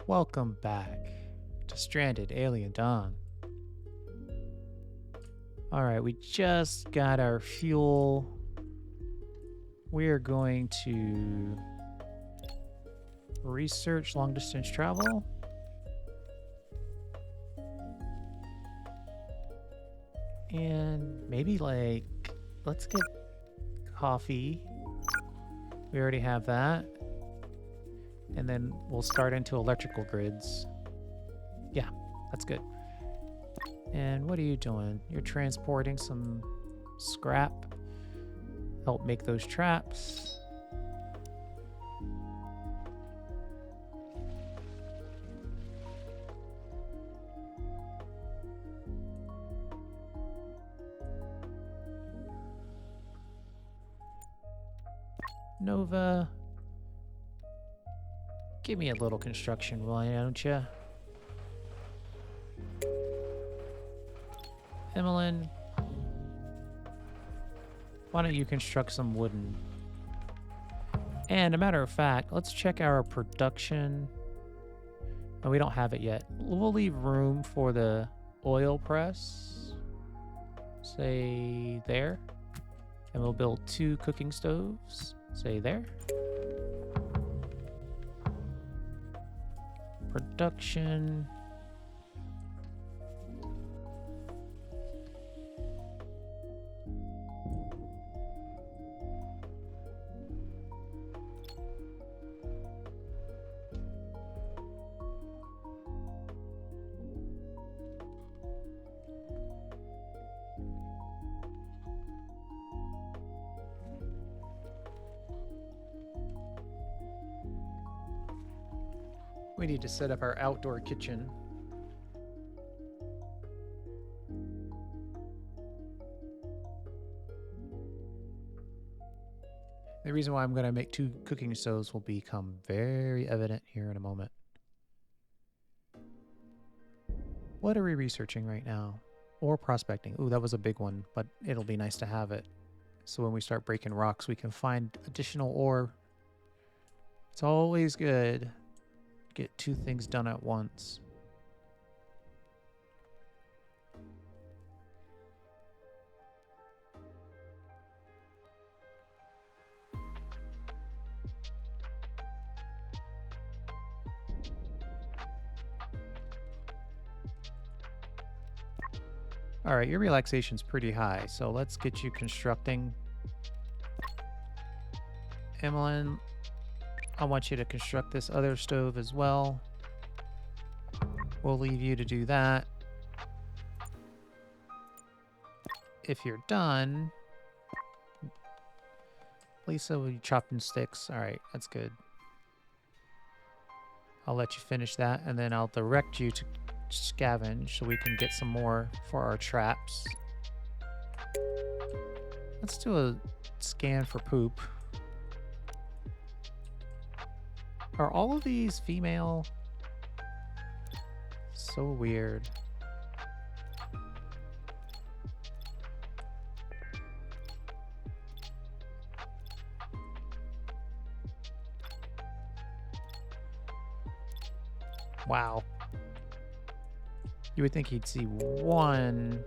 Welcome back to Stranded Alien Dawn. Alright, we just got our fuel. We are going to research long distance travel. And maybe let's get coffee. We already have that. And then we'll start into electrical grids. Yeah, that's good. And what are you doing? You're transporting some scrap. Help make those traps. Nova. Give me a little construction, why don't you? Emmeline. Why don't you construct some wooden? And a matter of fact, let's check our production. Oh, we don't have it yet. We'll leave room for the oil press. Say there. And we'll build 2 cooking stoves. Say there. Production. We need to set up our outdoor kitchen. The reason why I'm going to make 2 cooking stoves will become very evident here in a moment. What are we researching right now? Ore prospecting. Ooh, that was a big one, but it'll be nice to have it. So when we start breaking rocks, we can find additional ore. It's always good to get 2 things done at once. All right, your relaxation's pretty high, so let's get you constructing. Emmeline, I want you to construct this other stove as well. We'll leave you to do that. If you're done, Lisa, will you chopping sticks? All right, that's good. I'll let you finish that, and then I'll direct you to scavenge so we can get some more for our traps. Let's do a scan for poop. Are all of these female? So weird. Wow. You would think he'd see one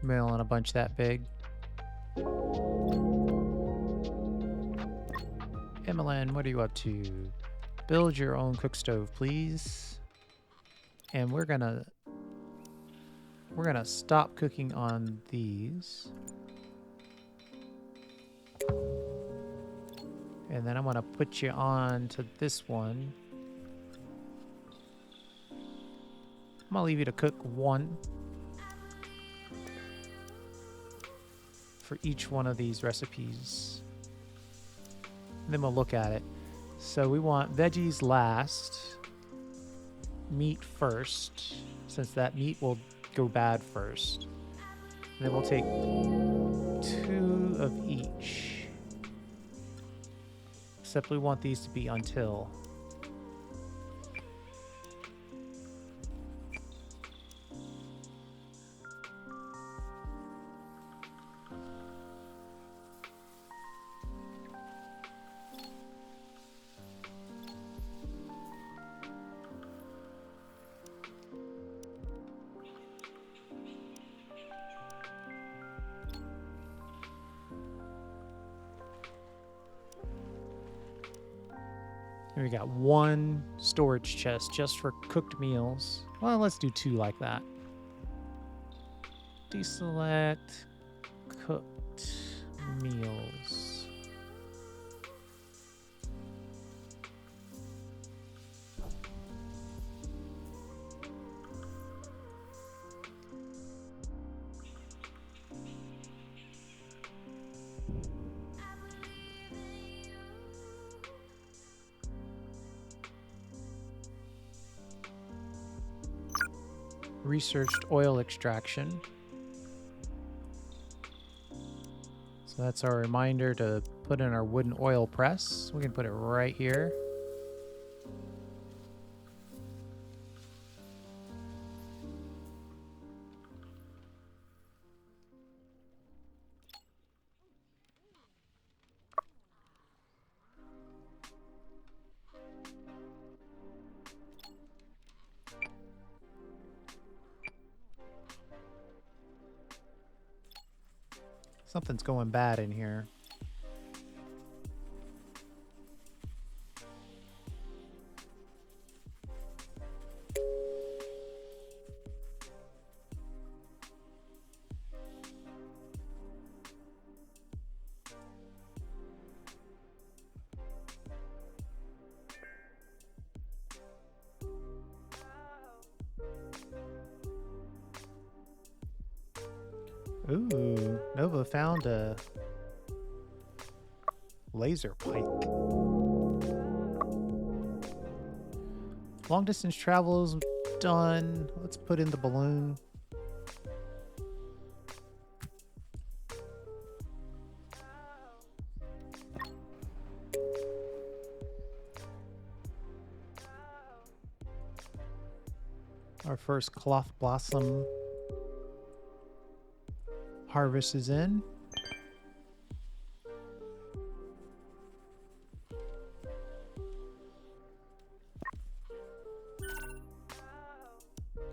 male in a bunch that big. Emmeline, what are you up to? Build your own cook stove, please. And we're gonna stop cooking on these. And then I'm gonna put you on to this one. I'm gonna leave you to cook 1 for each one of these recipes. And then we'll look at it. So we want veggies last, meat first, since that meat will go bad first. And then we'll take 2 of each. Except we want these to be until. And we got 1 storage chest just for cooked meals. Well, let's do 2 like that. Deselect cooked meals. Researched oil extraction. So that's our reminder to put in our wooden oil press. We can put it right here. Something's going bad in here. Ooh, Nova found a laser pike. Long distance travel is done. Let's put in the balloon. Our first cloth blossom harvest is in.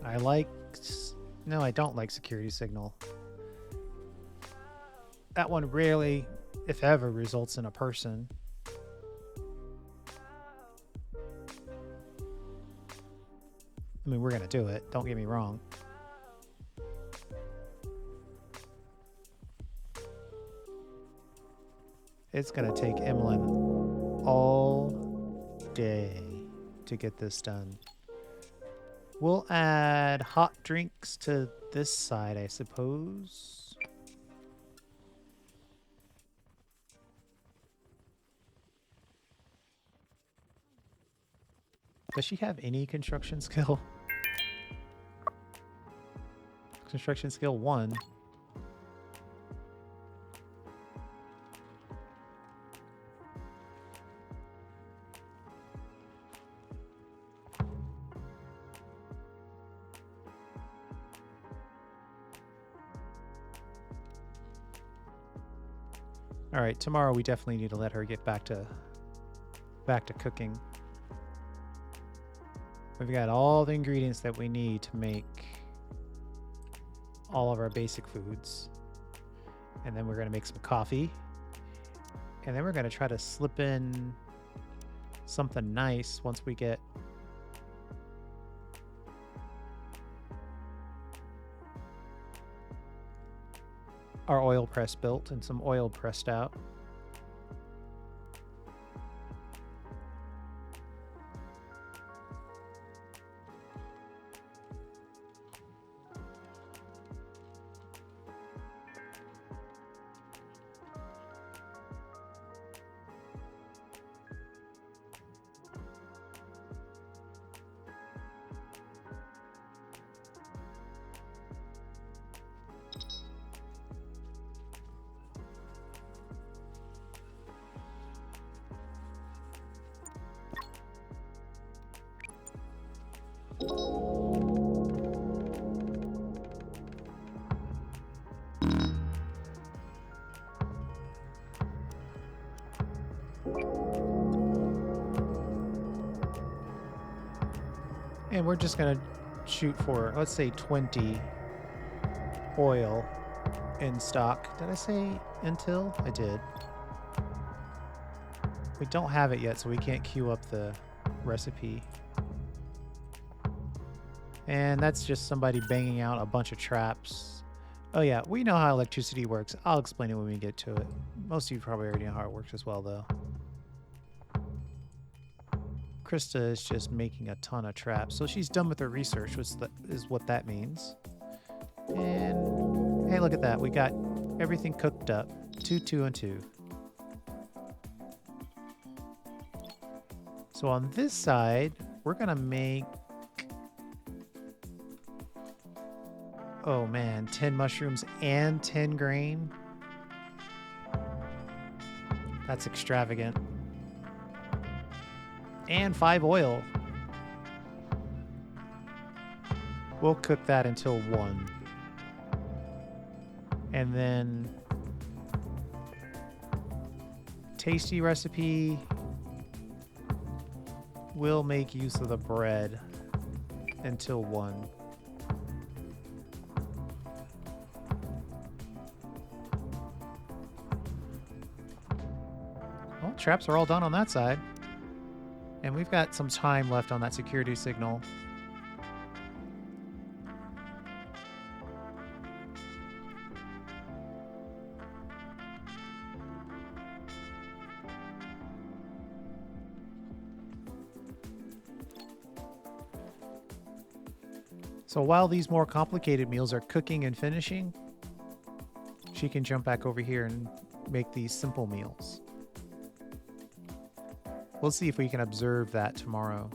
I like... No, I don't like security signal. That one rarely, if ever, results in a person. I mean, we're gonna do it, don't get me wrong. It's gonna take Emlyn all day to get this done. We'll add hot drinks to this side, I suppose. Does she have any construction skill? Construction skill 1. All right, tomorrow we definitely need to let her get back to cooking. We've got all the ingredients that we need to make all of our basic foods. And then we're going to make some coffee. And then we're going to try to slip in something nice once we get our oil press built and some oil pressed out. And we're just going to shoot for, let's say, 20 oil in stock. Did I say until? I did. We don't have it yet, so we can't queue up the recipe. And that's just somebody banging out a bunch of traps. Oh yeah, we know how electricity works. I'll explain it when we get to it. Most of you probably already know how it works as well, though. Krista is just making a ton of traps. So she's done with her research, which is what that means. And hey, look at that. We got everything cooked up. 2, 2, and 2. So on this side, we're going to make... Oh man, 10 mushrooms and 10 grain. That's extravagant. And 5 oil. We'll cook that until 1. And then tasty recipe. We'll make use of the bread until 1. Well, traps are all done on that side. And we've got some time left on that security signal. So while these more complicated meals are cooking and finishing, she can jump back over here and make these simple meals. We'll see if we can observe that tomorrow.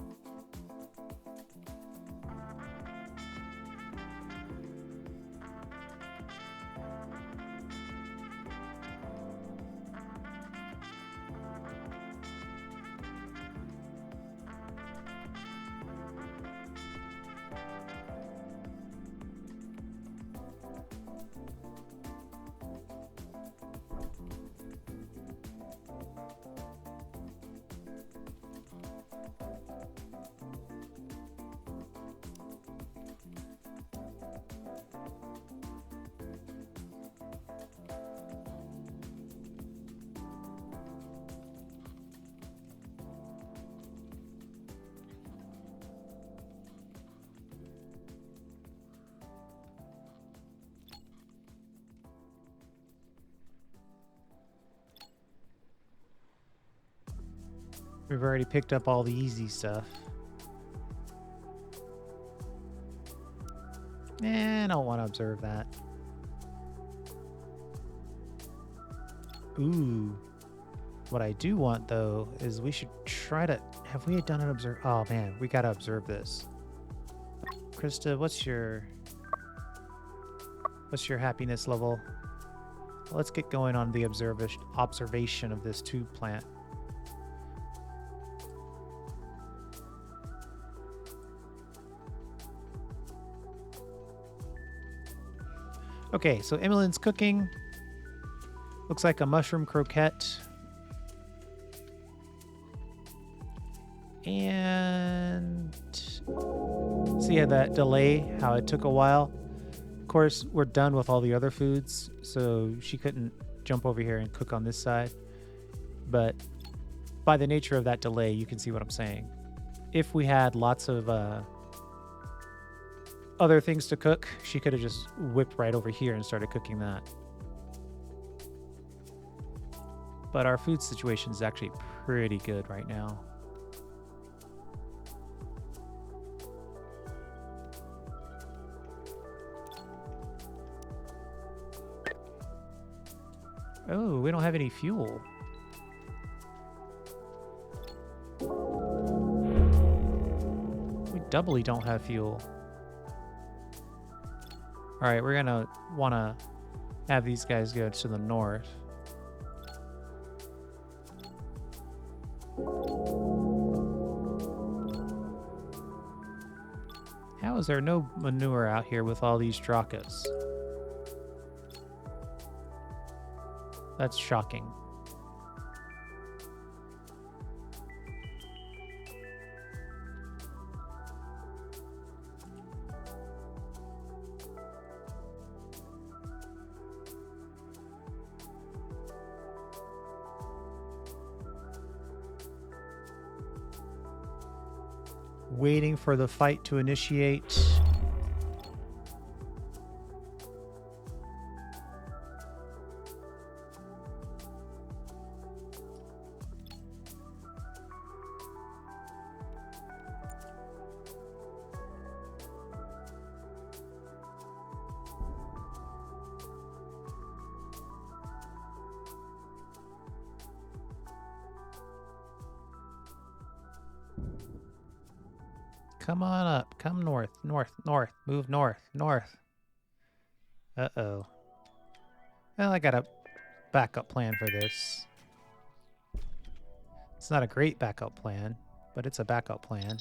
We've already picked up all the easy stuff. I don't want to observe that. Ooh. What I do want, though, is we should try to... Have we done an observe... Oh, man. We got to observe this. Krista, what's your happiness level? Let's get going on the observation of this tube plant. Okay, so Emmeline's cooking. Looks like a mushroom croquette. And see that delay, how it took a while. Of course, we're done with all the other foods, so she couldn't jump over here and cook on this side. But by the nature of that delay, you can see what I'm saying. If we had lots of other things to cook, she could have just whipped right over here and started cooking that. But our food situation is actually pretty good right now. Oh, we don't have any fuel. We doubly don't have fuel. All right, we're gonna wanna have these guys go to the north. How is there no manure out here with all these Drakas? That's shocking. Waiting for the fight to initiate. Come on up. Come north, north, north. Move north, north. Uh-oh. Well, I got a backup plan for this. It's not a great backup plan, but it's a backup plan.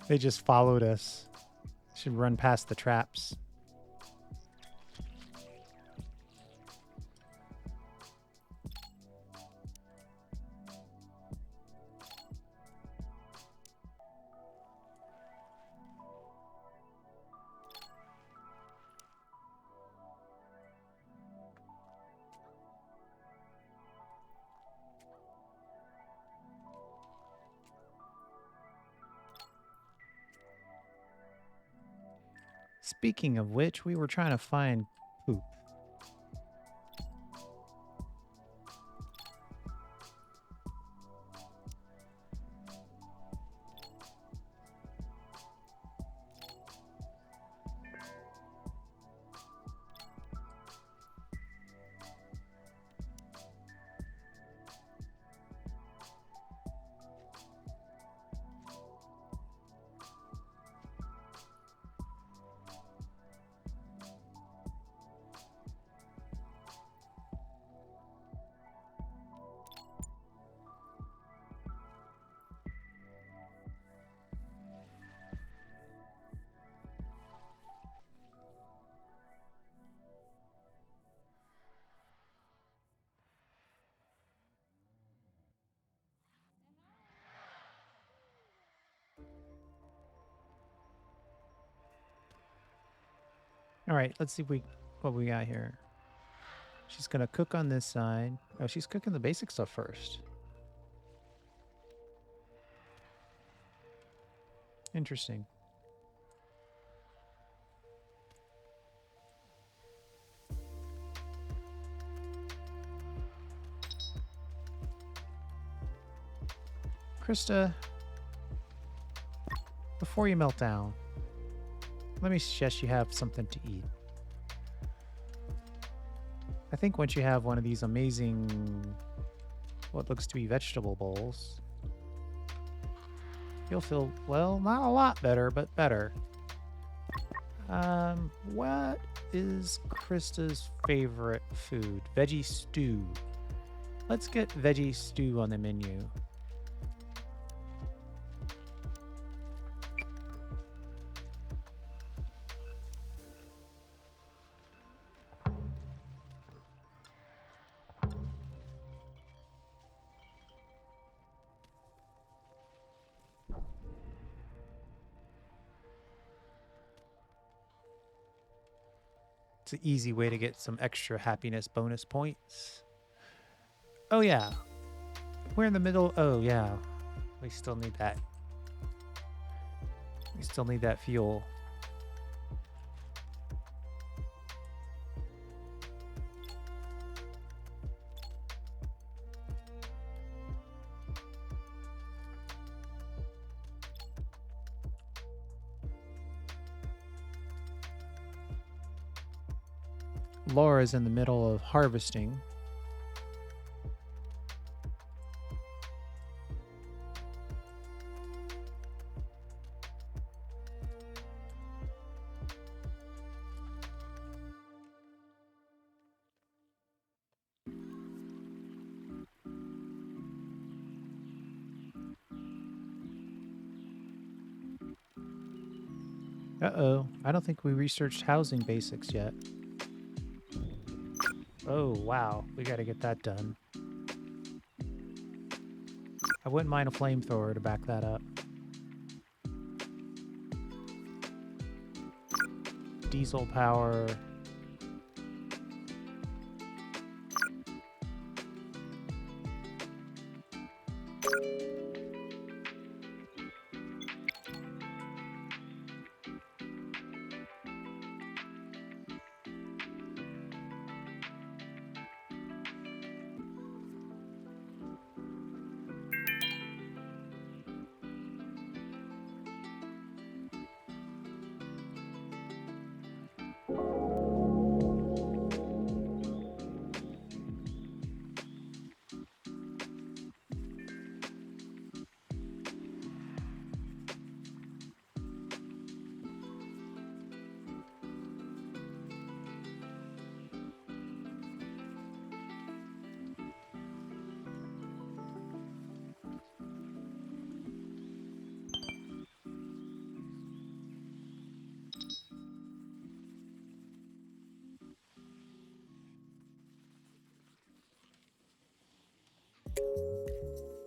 They just followed us. Should run past the traps. Speaking of which, we were trying to find poop. All right, let's see what we got here. She's gonna cook on this side. Oh, she's cooking the basic stuff first. Interesting. Krista, before you melt down, let me suggest you have something to eat. I think once you have one of these amazing, what looks to be vegetable bowls, you'll feel, well, not a lot better, but better. What is Krista's favorite food? Veggie stew. Let's get veggie stew on the menu. It's an easy way to get some extra happiness bonus points. Oh, yeah. We're in the middle. Oh, yeah. We still need that. We still need that fuel. Laura's in the middle of harvesting. Uh-oh. I don't think we researched housing basics yet. Oh, wow. We gotta get that done. I wouldn't mind a flamethrower to back that up. Diesel power.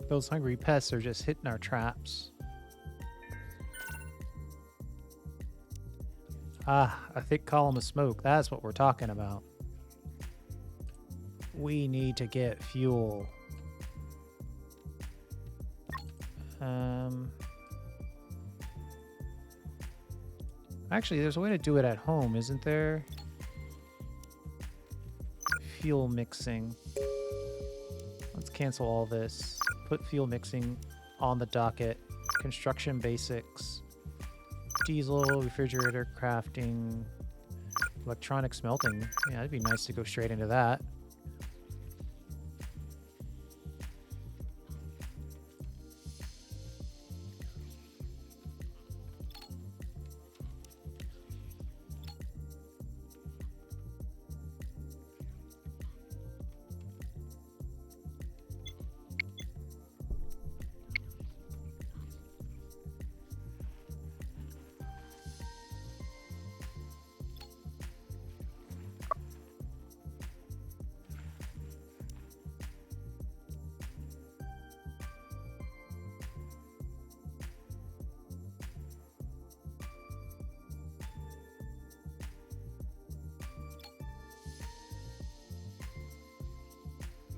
Those hungry pests are just hitting our traps. Ah, a thick column of smoke. That's what we're talking about. We need to get fuel. Actually, there's a way to do it at home, isn't there? Fuel mixing. Let's cancel all this. Put fuel mixing on the docket. Construction basics. Diesel, refrigerator, crafting, electronic smelting. Yeah, it'd be nice to go straight into that.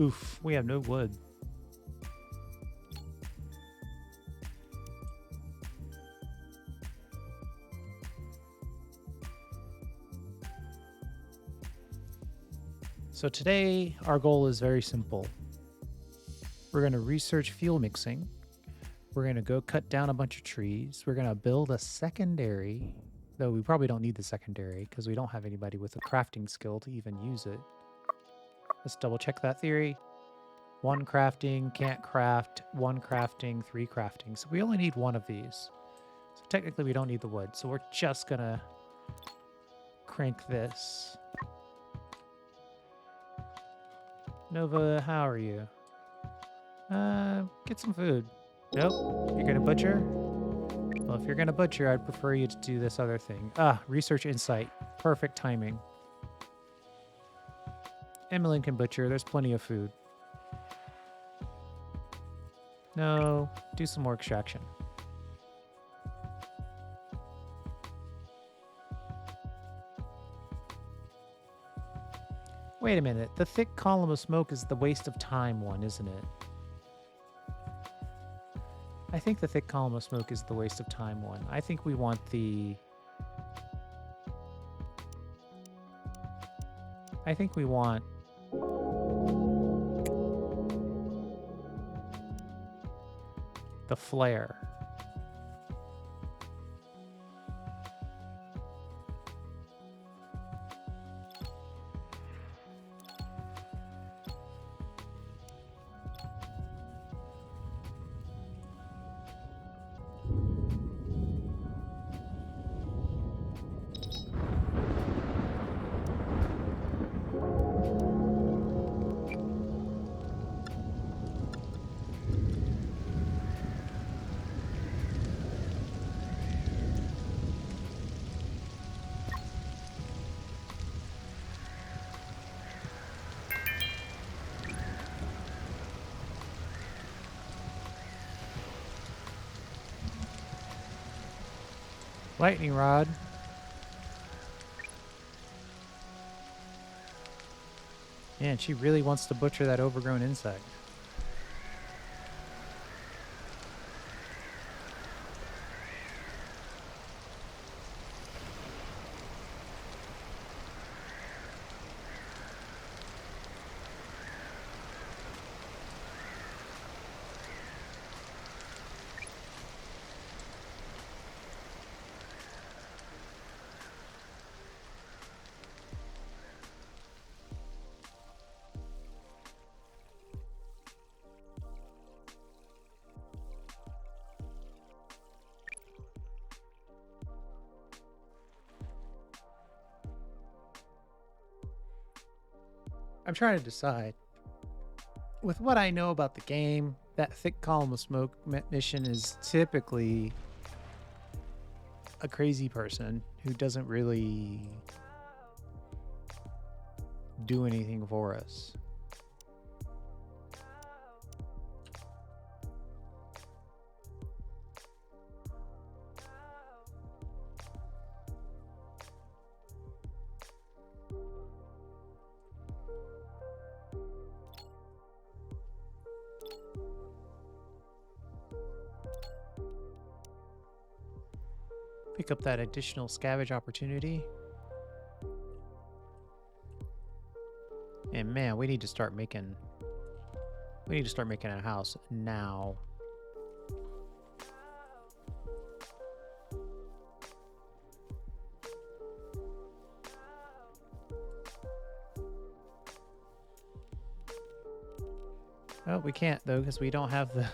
Oof, we have no wood. So today, our goal is very simple. We're going to research fuel mixing. We're going to go cut down a bunch of trees. We're going to build a secondary, though we probably don't need the secondary because we don't have anybody with a crafting skill to even use it. Let's double check that theory. 1 crafting, can't craft, 1 crafting, 3 crafting. So we only need 1 of these. So technically we don't need the wood. So we're just gonna crank this. Nova, how are you? Get some food. Nope, you're gonna butcher? Well, if you're gonna butcher, I'd prefer you to do this other thing. Ah, research insight. Perfect timing. Emily can butcher, there's plenty of food. No, do some more extraction. Wait a minute, the thick column of smoke is the waste of time one, isn't it? I think the thick column of smoke is the waste of time one. I think we want the... I think we want... the flare. Lightning rod. Man, she really wants to butcher that overgrown insect. I'm trying to decide. With what I know about the game, that thick column of smoke mission is typically a crazy person who doesn't really do anything for us. Pick up that additional scavenge opportunity. And man, we need to start making a house now. Oh, we can't though, because we don't have the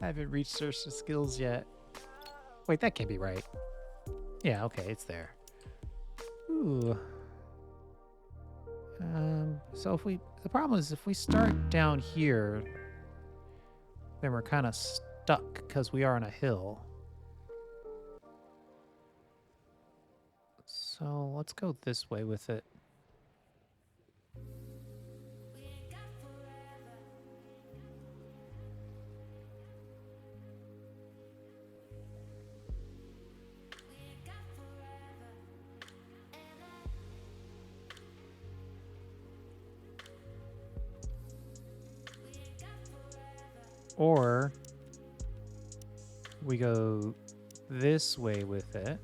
haven't reached search the skills yet. Wait, that can't be right. Yeah, okay, it's there. Ooh. So the problem is if we start down here, then we're kind of stuck because we are on a hill. So let's go this way with it. Or we go this way with it.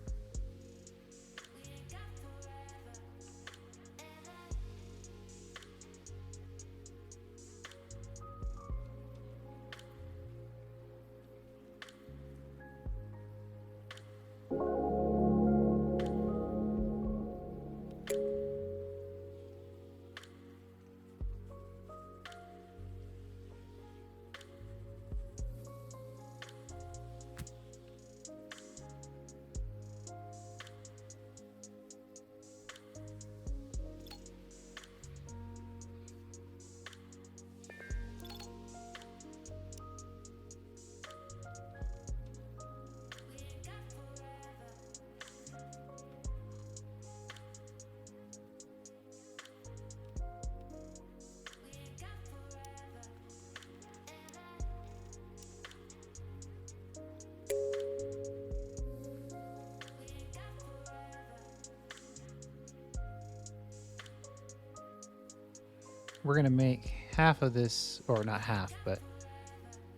We're going to make half of this, or not half, but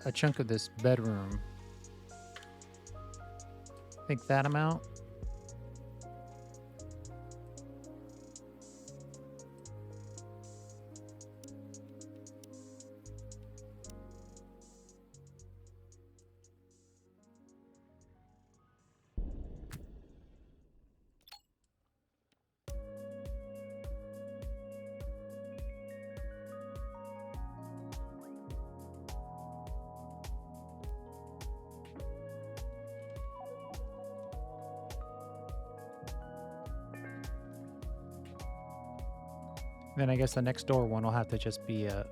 a chunk of this bedroom. Think that amount? Then I guess the next door one will have to just be a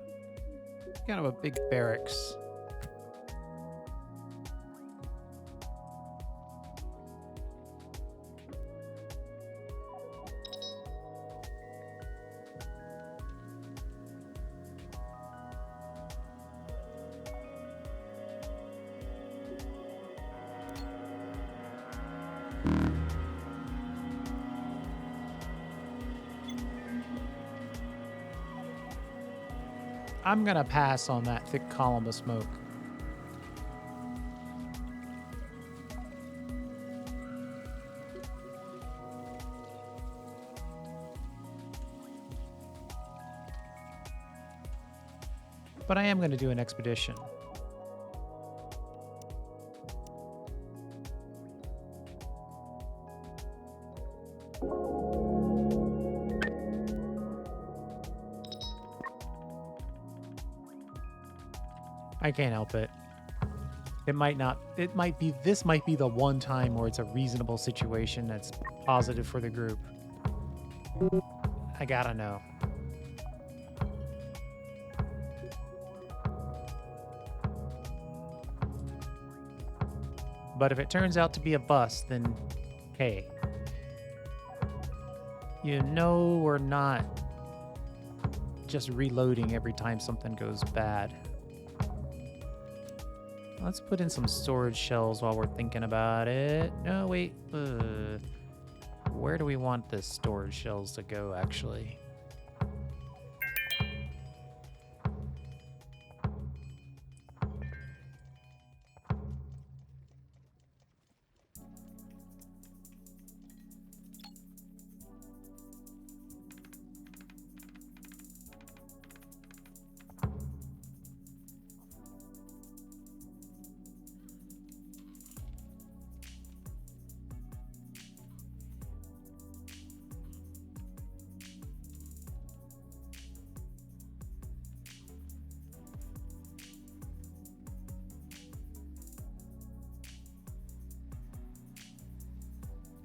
kind of a big barracks. I'm gonna pass on that thick column of smoke. But I am gonna do an expedition. I can't help it. It might not, this might be the one time where it's a reasonable situation that's positive for the group. I gotta know. But if it turns out to be a bust, then hey, you know we're not just reloading every time something goes bad. Let's put in some storage shells while we're thinking about it. No, wait. Where do we want the storage shells to go, actually?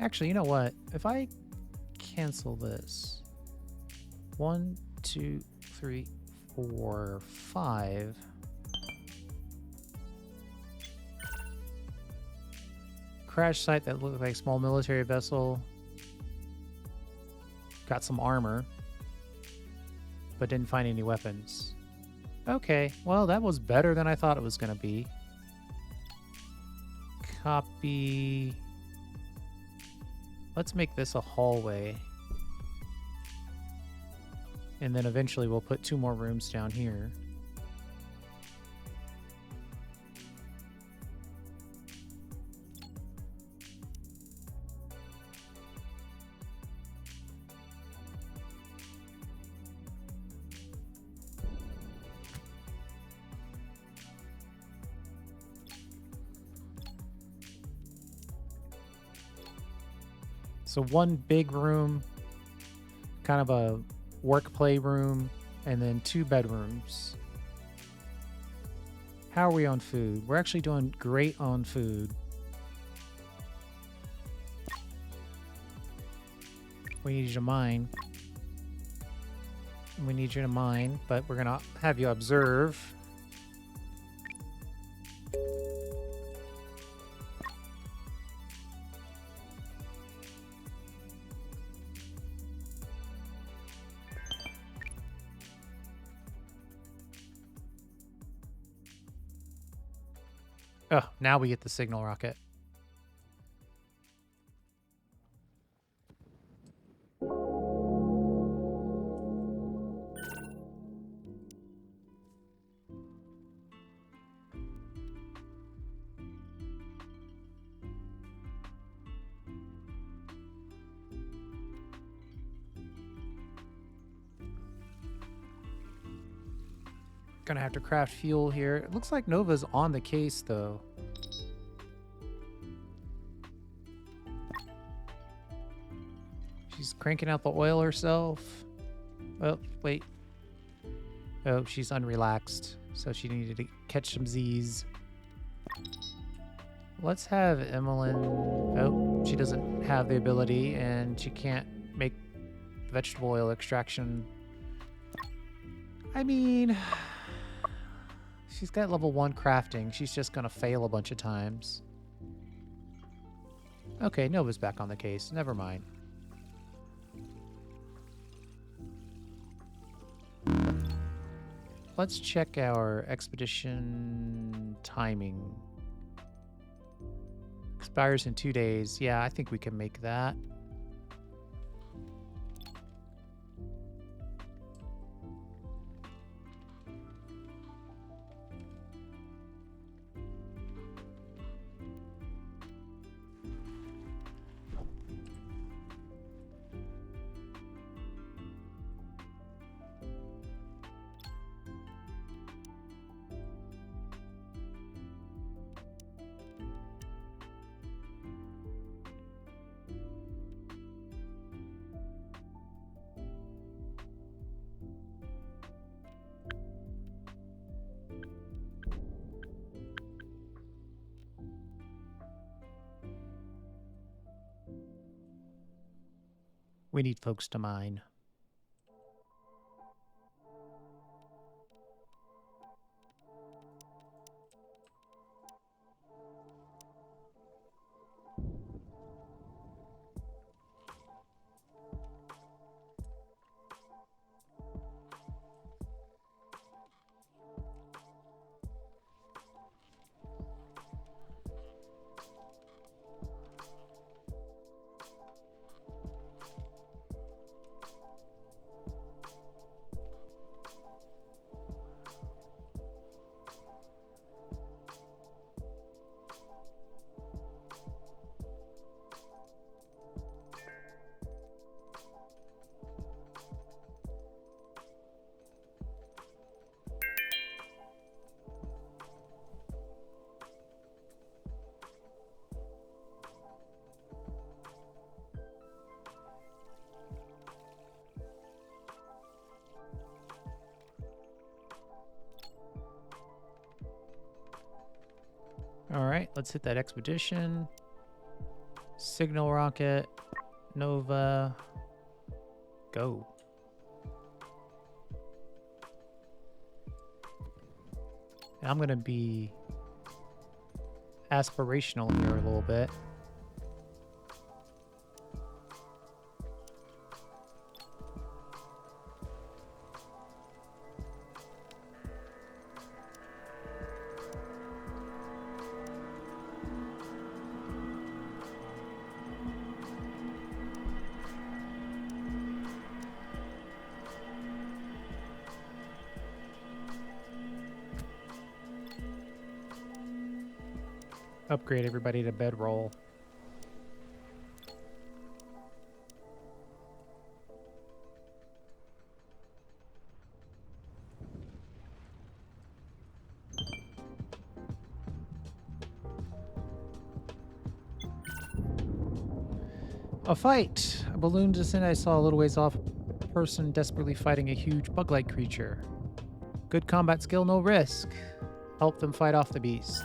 Actually, you know what? If I cancel this, 1, 2, 3, 4, 5. Crash site that looked like a small military vessel. Got some armor, but didn't find any weapons. Okay, well, that was better than I thought it was going to be. Copy. Let's make this a hallway. And then eventually we'll put 2 more rooms down here. So 1 big room, kind of a work play room, and then 2 bedrooms. How are we on food? We're actually doing great on food. We need you to mine. We need you to mine, but we're gonna have you observe. Oh, now we get the signal rocket. Gonna have to craft fuel here. It looks like Nova's on the case, though. She's cranking out the oil herself. Oh, wait. Oh, she's unrelaxed, so she needed to catch some Z's. Let's have Emmeline... Oh, she doesn't have the ability, and she can't make vegetable oil extraction. I mean... She's got level 1 crafting. She's just gonna fail a bunch of times. Okay, Nova's back on the case. Never mind. Let's check our expedition timing. Expires in 2 days. Yeah, I think we can make that. We need folks to mine. All right, let's hit that expedition. Signal rocket, Nova, go. I'm going to be aspirational here a little bit. Upgrade everybody to bedroll. A fight! A balloon descended. I saw a little ways off. A person desperately fighting a huge bug-like creature. Good combat skill, no risk. Help them fight off the beast.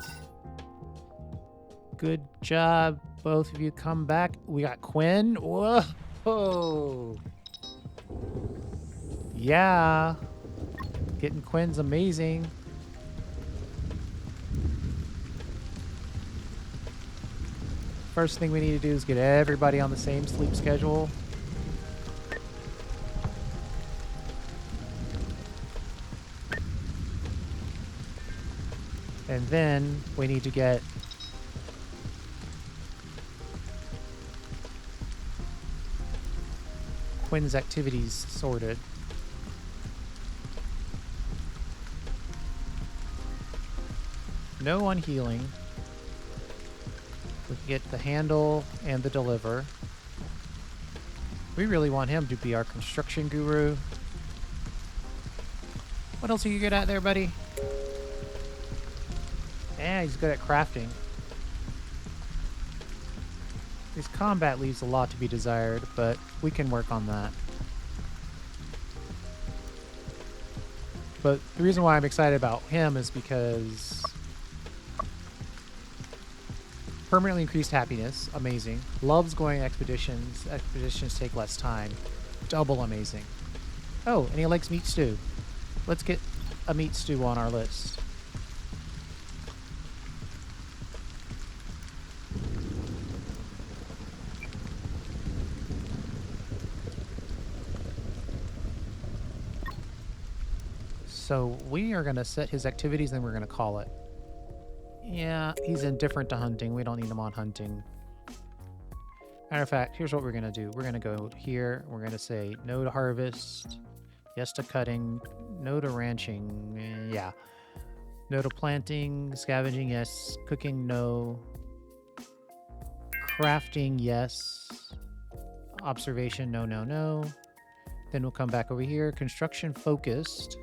Good job. Both of you come back. We got Quinn. Whoa. Yeah. Getting Quinn's amazing. First thing we need to do is get everybody on the same sleep schedule. And then we need to get Quinn's activities sorted. No on healing. We can get the handle and the deliver. We really want him to be our construction guru. What else are you good at there, buddy? Yeah, he's good at crafting. His combat leaves a lot to be desired, but we can work on that. But the reason why I'm excited about him is because permanently increased happiness, amazing. Loves going expeditions. Expeditions take less time. Double amazing. Oh, and he likes meat stew. Let's get a meat stew on our list. So we are going to set his activities and we're going to call it. Yeah, he's indifferent to hunting. We don't need him on hunting. Matter of fact, here's what we're going to do. We're going to go here. We're going to say no to harvest, yes to cutting, no to ranching, yeah. No to planting, scavenging, yes. Cooking, no. Crafting, yes. Observation, no, no, no. Then we'll come back over here. Construction focused.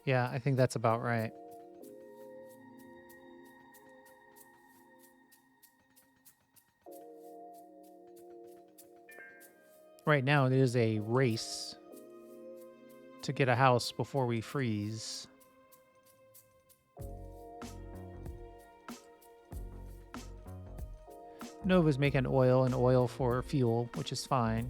Yeah, I think that's about right. Right now, it is a race to get a house before we freeze. Nova's making oil and oil for fuel, which is fine.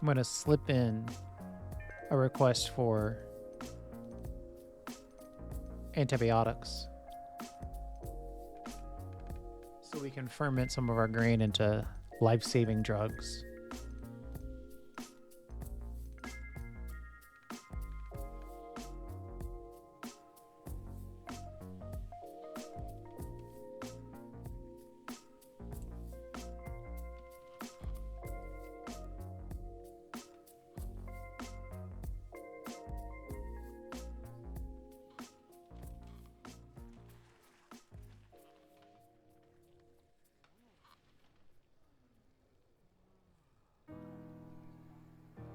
I'm going to slip in a request for antibiotics so we can ferment some of our grain into life-saving drugs.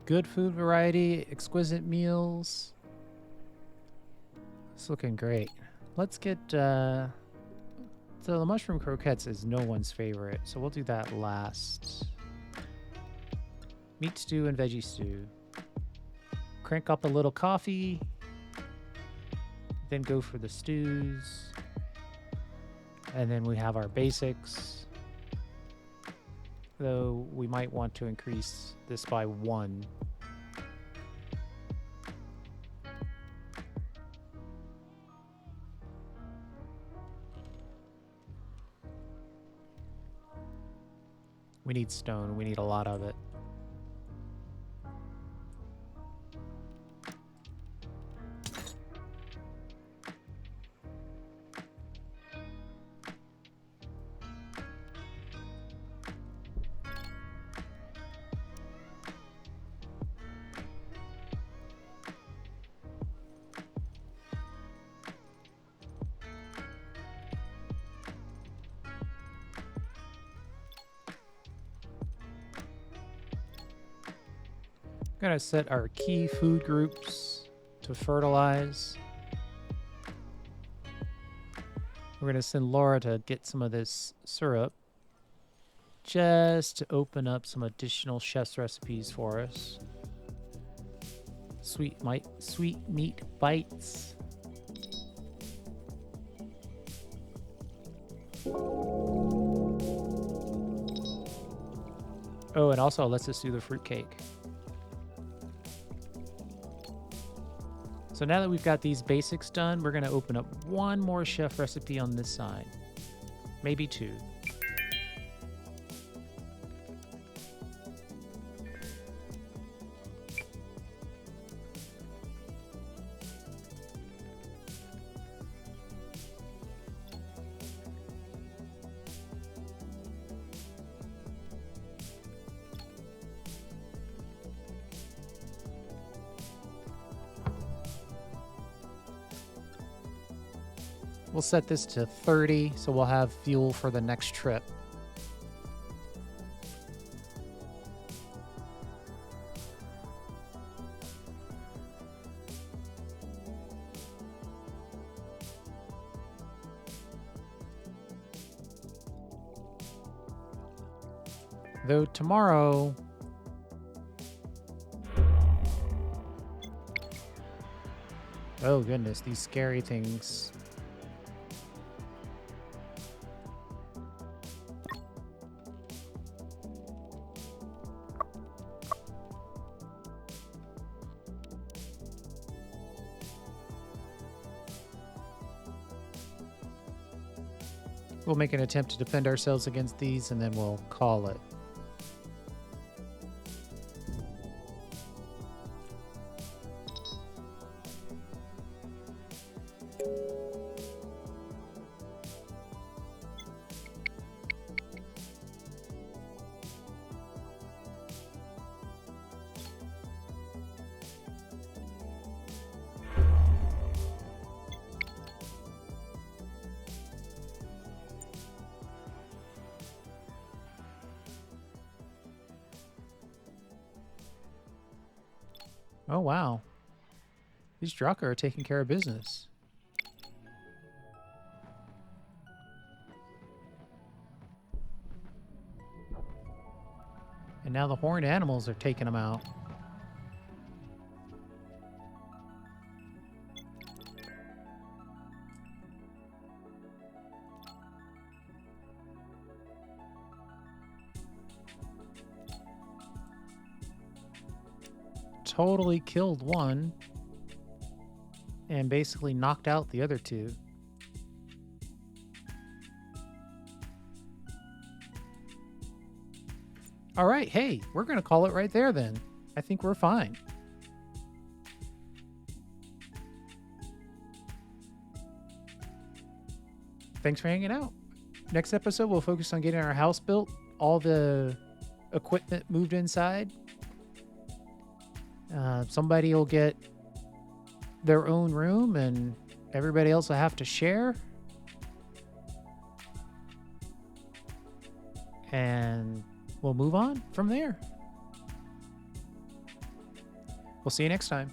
Good food variety, exquisite meals. It's looking great. Let's get, so the mushroom croquettes is no one's favorite, so we'll do that last. Meat stew and veggie stew. Crank up a little coffee, then go for the stews. And then we have our basics. Though we might want to increase this by 1. We need stone. We need a lot of it. We're gonna set our key food groups to fertilize. We're gonna send Laura to get some of this syrup just to open up some additional chef's recipes for us. Sweet meat bites. Oh, and also let's just do the fruitcake. So now that we've got these basics done, we're going to open up one more chef recipe on this side. Maybe 2. We'll set this to 30, so we'll have fuel for the next trip. Though tomorrow... Oh goodness, these scary things. We'll make an attempt to defend ourselves against these, and then we'll call it. Oh, wow. These Draka are taking care of business. And now the horned animals are taking them out. Totally killed one and basically knocked out the other two. All right, hey, we're going to call it right there then. I think we're fine. Thanks for hanging out. Next episode, we'll focus on getting our house built, all the equipment moved inside. Somebody will get their own room and everybody else will have to share. And we'll move on from there. We'll see you next time.